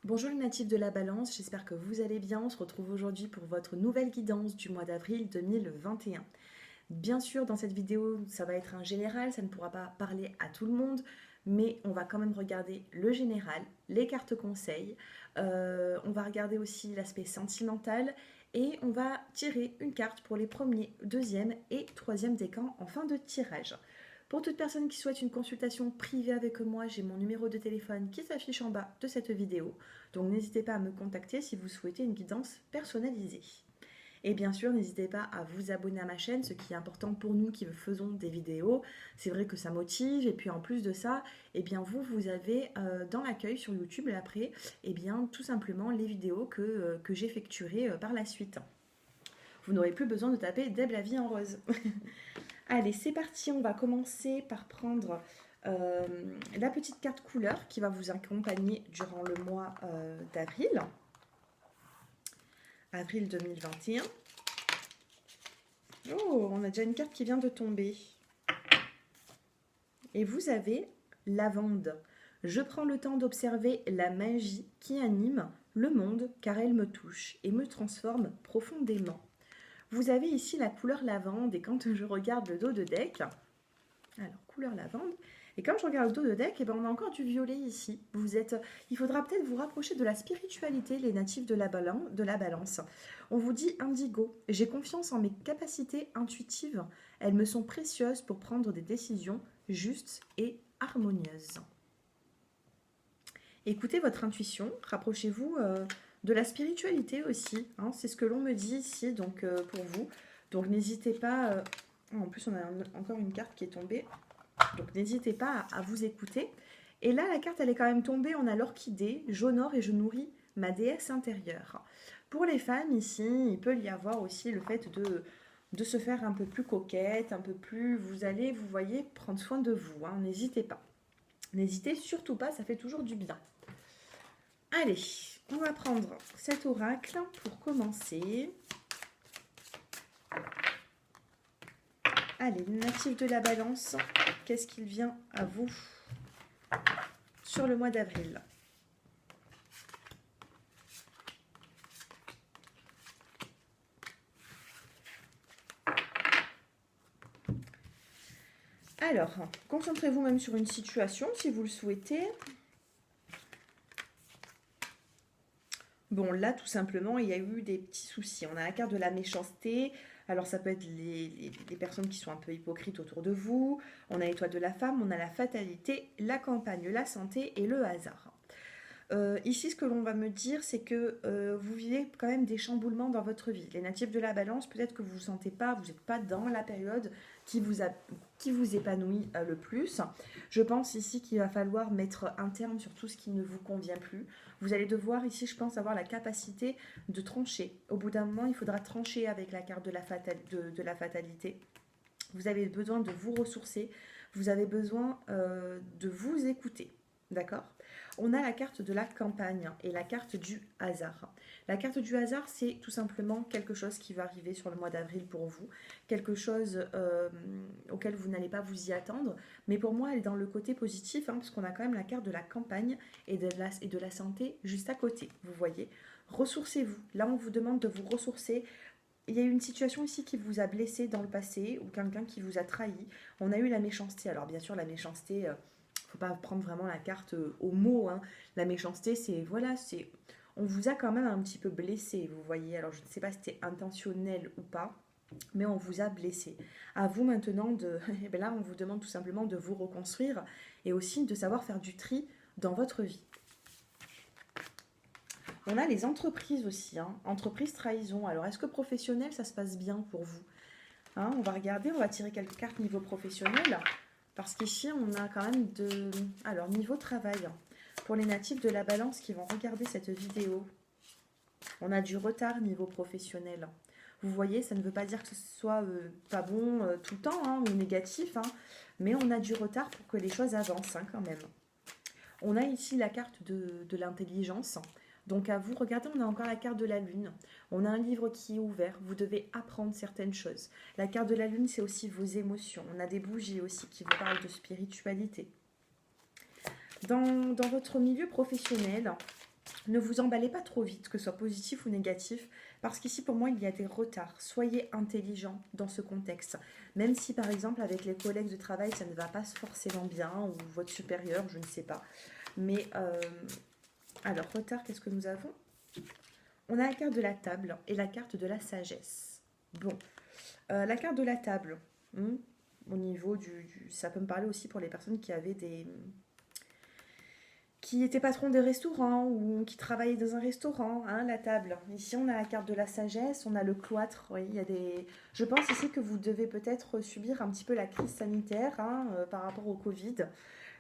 Bonjour les natifs de la Balance, j'espère que vous allez bien. On se retrouve aujourd'hui pour votre nouvelle guidance du mois d'avril 2021. Bien sûr, dans cette vidéo, ça va être un général, ça ne pourra pas parler à tout le monde, mais on va quand même regarder le général, les cartes conseils, on va regarder aussi l'aspect sentimental et on va tirer une carte pour les premiers, deuxième et troisième décans en fin de tirage. Pour toute personne qui souhaite une consultation privée avec moi, j'ai mon numéro de téléphone qui s'affiche en bas de cette vidéo. Donc n'hésitez pas à me contacter si vous souhaitez une guidance personnalisée. Et bien sûr, n'hésitez pas à vous abonner à ma chaîne, ce qui est important pour nous qui faisons des vidéos. C'est vrai que ça motive. Et puis en plus de ça, eh bien vous avez dans l'accueil sur YouTube après, eh bien tout simplement les vidéos que j'effectuerai par la suite. Vous n'aurez plus besoin de taper Deb la vie en rose. Allez, c'est parti, on va commencer par prendre la petite carte couleur qui va vous accompagner durant le mois d'avril. Avril 2021. Oh, on a déjà une carte qui vient de tomber. Et vous avez lavande. Je prends le temps d'observer la magie qui anime le monde car elle me touche et me transforme profondément. Vous avez ici la couleur lavande et quand je regarde le dos de deck, alors couleur lavande, et quand je regarde le dos de deck, on a encore du violet ici. Il faudra peut-être vous rapprocher de la spiritualité, les natifs de la balance. On vous dit indigo, j'ai confiance en mes capacités intuitives, elles me sont précieuses pour prendre des décisions justes et harmonieuses. Écoutez votre intuition, rapprochez-vous de la spiritualité aussi, hein, c'est ce que l'on me dit ici donc pour vous. Donc n'hésitez pas, en plus on a encore une carte qui est tombée, donc n'hésitez pas à vous écouter. Et là la carte elle est quand même tombée, on a l'orchidée, j'honore et je nourris ma déesse intérieure. Pour les femmes ici, il peut y avoir aussi le fait de se faire un peu plus coquette, un peu plus, vous voyez, prendre soin de vous, hein, n'hésitez pas. N'hésitez surtout pas, ça fait toujours du bien. Allez, on va prendre cet oracle pour commencer. Allez, natif de la balance, qu'est-ce qu'il vient à vous sur le mois d'avril? Alors, concentrez-vous même sur une situation si vous le souhaitez. Bon, là, tout simplement, il y a eu des petits soucis. On a la carte de la méchanceté. Alors, ça peut être les personnes qui sont un peu hypocrites autour de vous. On a l'étoile de la femme, on a la fatalité, la campagne, la santé et le hasard. Ici, ce que l'on va me dire, c'est que vous vivez quand même des chamboulements dans votre vie. Les natifs de la balance, peut-être que vous ne sentez pas, vous n'êtes pas dans la période qui vous épanouit le plus. Je pense ici qu'il va falloir mettre un terme sur tout ce qui ne vous convient plus. Vous allez devoir ici, je pense, avoir la capacité de trancher. Au bout d'un moment, il faudra trancher avec la carte de la fatalité. Vous avez besoin de vous ressourcer. Vous avez besoin de vous écouter. D'accord ? On a la carte de la campagne et la carte du hasard. La carte du hasard, c'est tout simplement quelque chose qui va arriver sur le mois d'avril pour vous, quelque chose auquel vous n'allez pas vous y attendre, mais pour moi, elle est dans le côté positif, hein, parce qu'on a quand même la carte de la campagne et de la santé juste à côté, vous voyez. Ressourcez-vous. Là, on vous demande de vous ressourcer. Il y a eu une situation ici qui vous a blessé dans le passé ou quelqu'un qui vous a trahi. On a eu la méchanceté. Alors bien sûr, la méchanceté... faut pas prendre vraiment la carte au mot, hein. La méchanceté, c'est voilà, c'est on vous a quand même un petit peu blessé, vous voyez. Alors je ne sais pas si c'était intentionnel ou pas, mais on vous a blessé. À vous maintenant de, et bien là, on vous demande tout simplement de vous reconstruire et aussi de savoir faire du tri dans votre vie. On a les entreprises aussi, hein. Entreprise, trahison. Alors est-ce que professionnel, ça se passe bien pour vous, hein? On va regarder, on va tirer quelques cartes niveau professionnel. Parce qu'ici, on a quand même de... Alors, niveau travail, pour les natifs de la balance qui vont regarder cette vidéo, on a du retard niveau professionnel. Vous voyez, ça ne veut pas dire que ce soit pas bon tout le temps, hein, ou négatif, hein, mais on a du retard pour que les choses avancent, hein, quand même. On a ici la carte de l'intelligence. Donc à vous, regardez, on a encore la carte de la lune. On a un livre qui est ouvert, vous devez apprendre certaines choses. La carte de la lune, c'est aussi vos émotions. On a des bougies aussi qui vous parlent de spiritualité. Dans votre milieu professionnel, Ne vous emballez pas trop vite, que ce soit positif ou négatif, parce qu'ici pour moi il y a des retards. Soyez intelligent dans ce contexte. Même si par exemple avec les collègues de travail ça ne va pas forcément bien, ou votre supérieur, je ne sais pas. Mais alors retard, qu'est-ce que nous avons? On a la carte de la table et la carte de la sagesse. Bon, la carte de la table, au niveau ça peut me parler aussi pour les personnes qui avaient qui était patron de restaurant ou qui travaillait dans un restaurant, hein, la table. Ici, on a la carte de la sagesse, on a le cloître. Oui, il y a des... Je pense ici que vous devez peut-être subir un petit peu la crise sanitaire hein, par rapport au Covid.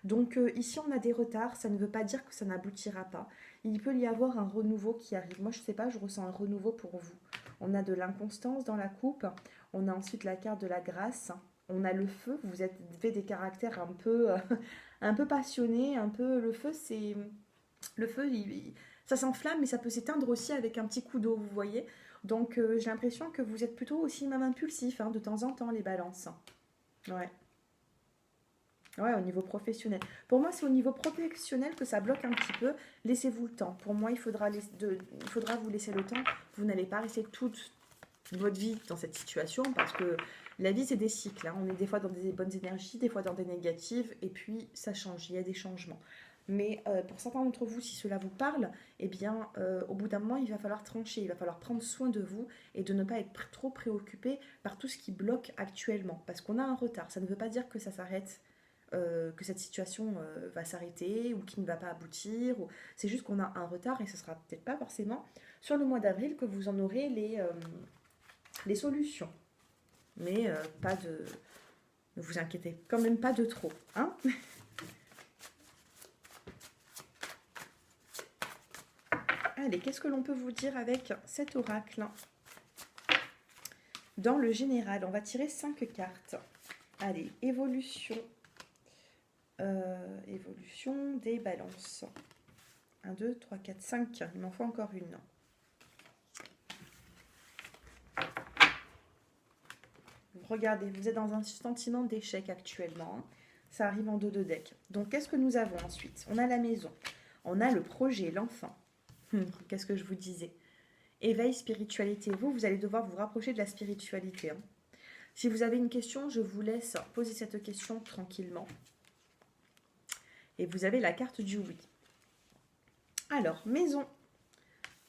Donc ici, on a des retards. Ça ne veut pas dire que ça n'aboutira pas. Il peut y avoir un renouveau qui arrive. Moi, je ne sais pas, je ressens un renouveau pour vous. On a de l'inconstance dans la coupe. On a ensuite la carte de la grâce. On a le feu. Vous avez des caractères un peu... un peu passionné, un peu le feu, c'est le feu, ça s'enflamme, mais ça peut s'éteindre aussi avec un petit coup d'eau, vous voyez. Donc j'ai l'impression que vous êtes plutôt aussi même impulsif, hein, de temps en temps, les balances. Ouais. Ouais, au niveau professionnel. Pour moi, c'est au niveau professionnel que ça bloque un petit peu. Laissez-vous le temps. Pour moi, il faudra vous laisser le temps. Vous n'allez pas rester toute votre vie dans cette situation parce que la vie, c'est des cycles. Hein. On est des fois dans des bonnes énergies, des fois dans des négatives, et puis ça change, il y a des changements. Mais pour certains d'entre vous, si cela vous parle, eh bien, au bout d'un moment, il va falloir trancher, il va falloir prendre soin de vous et de ne pas être trop préoccupé par tout ce qui bloque actuellement. Parce qu'on a un retard. Ça ne veut pas dire que ça s'arrête, que cette situation va s'arrêter ou qu'il ne va pas aboutir. C'est juste qu'on a un retard et ce sera peut-être pas forcément sur le mois d'avril que vous en aurez les solutions. Mais pas de... Ne vous inquiétez quand même pas de trop. Hein. Allez, qu'est-ce que l'on peut vous dire avec cet oracle? Dans le général, on va tirer 5 cartes. Allez, évolution. Évolution des balances. 1, 2, 3, 4, 5. Il m'en faut encore une. Regardez, vous êtes dans un sentiment d'échec actuellement. Ça arrive en dos de deck. Donc, qu'est-ce que nous avons ensuite? On a la maison. On a le projet, l'enfant. Qu'est-ce que je vous disais? Éveil, spiritualité. Vous allez devoir vous rapprocher de la spiritualité. Hein. Si vous avez une question, je vous laisse poser cette question tranquillement. Et vous avez la carte du oui. Alors, maison,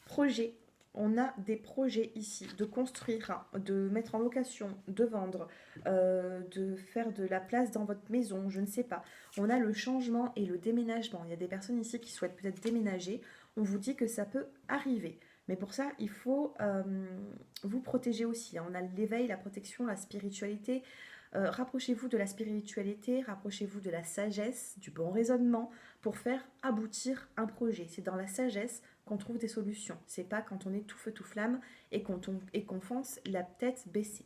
projet. On a des projets ici de construire, de mettre en location, de vendre, de faire de la place dans votre maison, je ne sais pas. On a le changement et le déménagement. Il y a des personnes ici qui souhaitent peut-être déménager. On vous dit que ça peut arriver. Mais pour ça, il faut vous protéger aussi. Hein. On a l'éveil, la protection, la spiritualité. Rapprochez-vous de la spiritualité, rapprochez-vous de la sagesse, du bon raisonnement pour faire aboutir un projet. C'est dans la sagesse qu'on trouve des solutions. C'est pas quand on est tout feu tout flamme et qu'on fonce la tête baissée.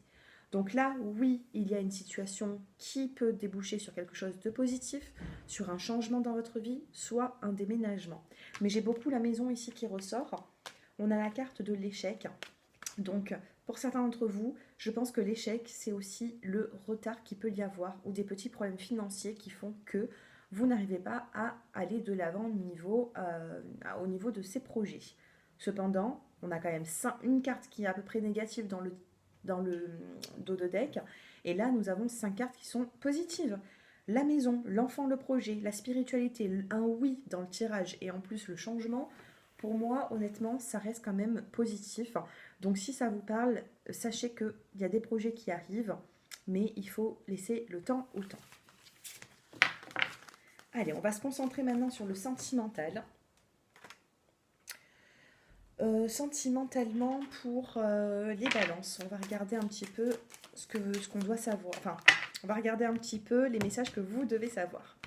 Donc là, oui, il y a une situation qui peut déboucher sur quelque chose de positif, sur un changement dans votre vie, soit un déménagement. Mais j'ai beaucoup la maison ici qui ressort. On a la carte de l'échec. Donc, pour certains d'entre vous, je pense que l'échec, c'est aussi le retard qu'il peut y avoir ou des petits problèmes financiers qui font que vous n'arrivez pas à aller de l'avant au niveau de ces projets. Cependant, on a quand même une carte qui est à peu près négative dans le dos de deck. Et là, nous avons 5 cartes qui sont positives. La maison, l'enfant, le projet, la spiritualité, un oui dans le tirage et en plus le changement. Pour moi, honnêtement, ça reste quand même positif. Donc si ça vous parle, sachez qu'il y a des projets qui arrivent, mais il faut laisser le temps au temps. Allez, on va se concentrer maintenant sur le sentimental. Sentimentalement pour les balances, on va regarder un petit peu ce qu'on doit savoir. Enfin, on va regarder un petit peu les messages que vous devez savoir.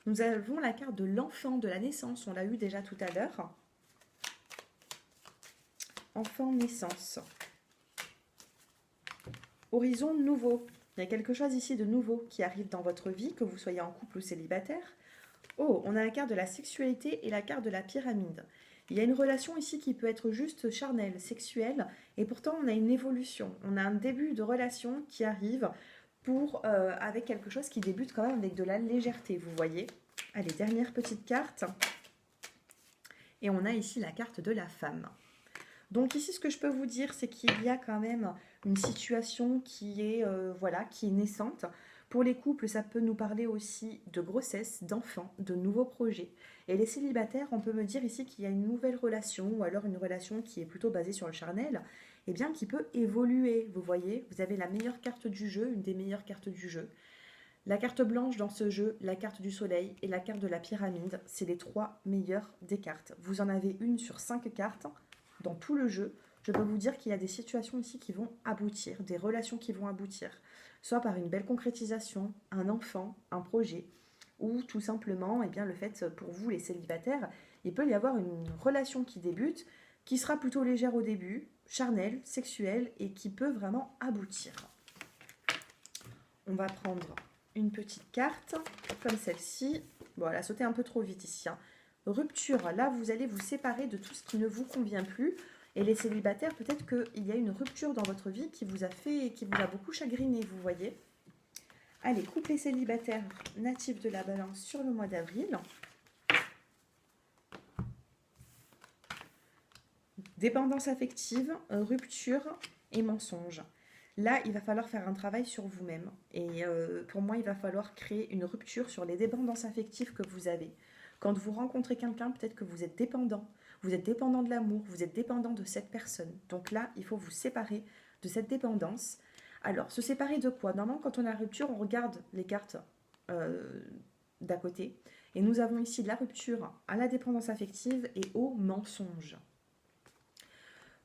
Nous avons la carte de l'enfant de la naissance, on l'a eu déjà tout à l'heure. Enfant, naissance. Horizon nouveau. Il y a quelque chose ici de nouveau qui arrive dans votre vie, que vous soyez en couple ou célibataire. Oh, on a la carte de la sexualité et la carte de la pyramide. Il y a une relation ici qui peut être juste charnelle, sexuelle, et pourtant on a une évolution. On a un début de relation qui arrive avec quelque chose qui débute quand même avec de la légèreté, vous voyez. Allez, dernière petite carte. Et on a ici la carte de la femme. Donc ici, ce que je peux vous dire, c'est qu'il y a quand même une situation qui est, voilà, qui est naissante. Pour les couples, ça peut nous parler aussi de grossesse, d'enfants, de nouveaux projets. Et les célibataires, on peut me dire ici qu'il y a une nouvelle relation, ou alors une relation qui est plutôt basée sur le charnel, et bien qui peut évoluer. Vous voyez, vous avez la meilleure carte du jeu, une des meilleures cartes du jeu. La carte blanche dans ce jeu, la carte du soleil et la carte de la pyramide, c'est les 3 meilleures des cartes. Vous en avez une sur 5 cartes dans tout le jeu. Je peux vous dire qu'il y a des situations ici qui vont aboutir, des relations qui vont aboutir, soit par une belle concrétisation, un enfant, un projet, ou tout simplement, eh bien, le fait pour vous les célibataires, il peut y avoir une relation qui débute, qui sera plutôt légère au début, charnelle, sexuelle, et qui peut vraiment aboutir. On va prendre une petite carte, comme celle-ci. Bon, elle a sauté un peu trop vite ici. Rupture, là vous allez vous séparer de tout ce qui ne vous convient plus. Et les célibataires, peut-être qu'il y a une rupture dans votre vie qui vous a beaucoup chagriné, vous voyez. Allez, couple et célibataire natif de la Balance sur le mois d'avril. Dépendance affective, rupture et mensonge. Là, il va falloir faire un travail sur vous-même. Et pour moi, il va falloir créer une rupture sur les dépendances affectives que vous avez. Quand vous rencontrez quelqu'un, peut-être que vous êtes dépendant. Vous êtes dépendant de l'amour, vous êtes dépendant de cette personne. Donc là, il faut vous séparer de cette dépendance. Alors, se séparer de quoi? Normalement, quand on a la rupture, on regarde les cartes d'à côté. Et nous avons ici la rupture à la dépendance affective et au mensonge.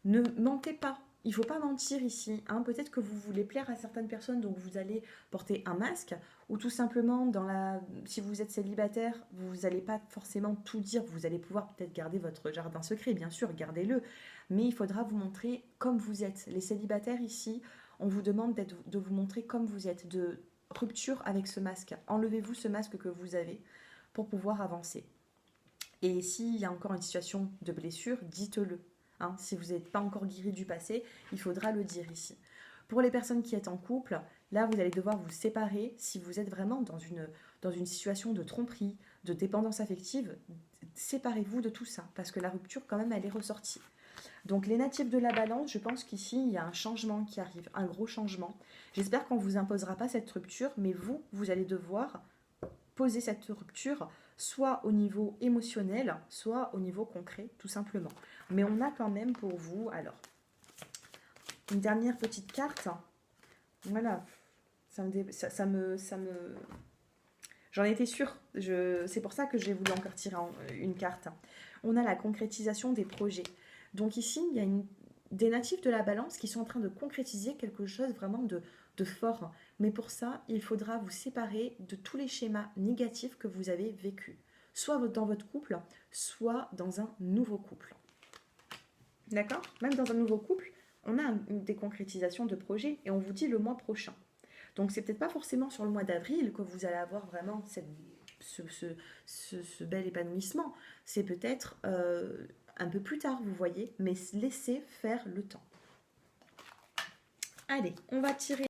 Ne mentez pas. Il ne faut pas mentir ici. Hein. Peut-être que vous voulez plaire à certaines personnes, donc vous allez porter un masque, ou tout simplement, si vous êtes célibataire, vous n'allez pas forcément tout dire. Vous allez pouvoir peut-être garder votre jardin secret, bien sûr, gardez-le. Mais il faudra vous montrer comme vous êtes. Les célibataires ici, on vous demande de vous montrer comme vous êtes, de rupture avec ce masque. Enlevez-vous ce masque que vous avez pour pouvoir avancer. Et s'il y a encore une situation de blessure, dites-le. Hein, si vous n'êtes pas encore guéri du passé, il faudra le dire ici. Pour les personnes qui êtes en couple, là vous allez devoir vous séparer si vous êtes vraiment dans une situation de tromperie, de dépendance affective. Séparez-vous de tout ça parce que la rupture quand même elle est ressortie. Donc les natifs de la Balance, je pense qu'ici il y a un changement qui arrive, un gros changement. J'espère qu'on ne vous imposera pas cette rupture, mais vous allez devoir poser cette rupture soit au niveau émotionnel, soit au niveau concret, tout simplement. Mais on a quand même pour vous, alors, une dernière petite carte. Voilà, j'en étais sûre. C'est pour ça que j'ai voulu encore tirer une carte. On a la concrétisation des projets. Donc ici, il y a des natifs de la Balance qui sont en train de concrétiser quelque chose vraiment de fort. Mais pour ça, il faudra vous séparer de tous les schémas négatifs que vous avez vécus. Soit dans votre couple, soit dans un nouveau couple. D'accord? Même dans un nouveau couple, on a des concrétisations de projets et on vous dit le mois prochain. Donc c'est peut-être pas forcément sur le mois d'avril que vous allez avoir vraiment ce bel épanouissement. C'est peut-être un peu plus tard, vous voyez, mais laissez faire le temps. Allez, on va tirer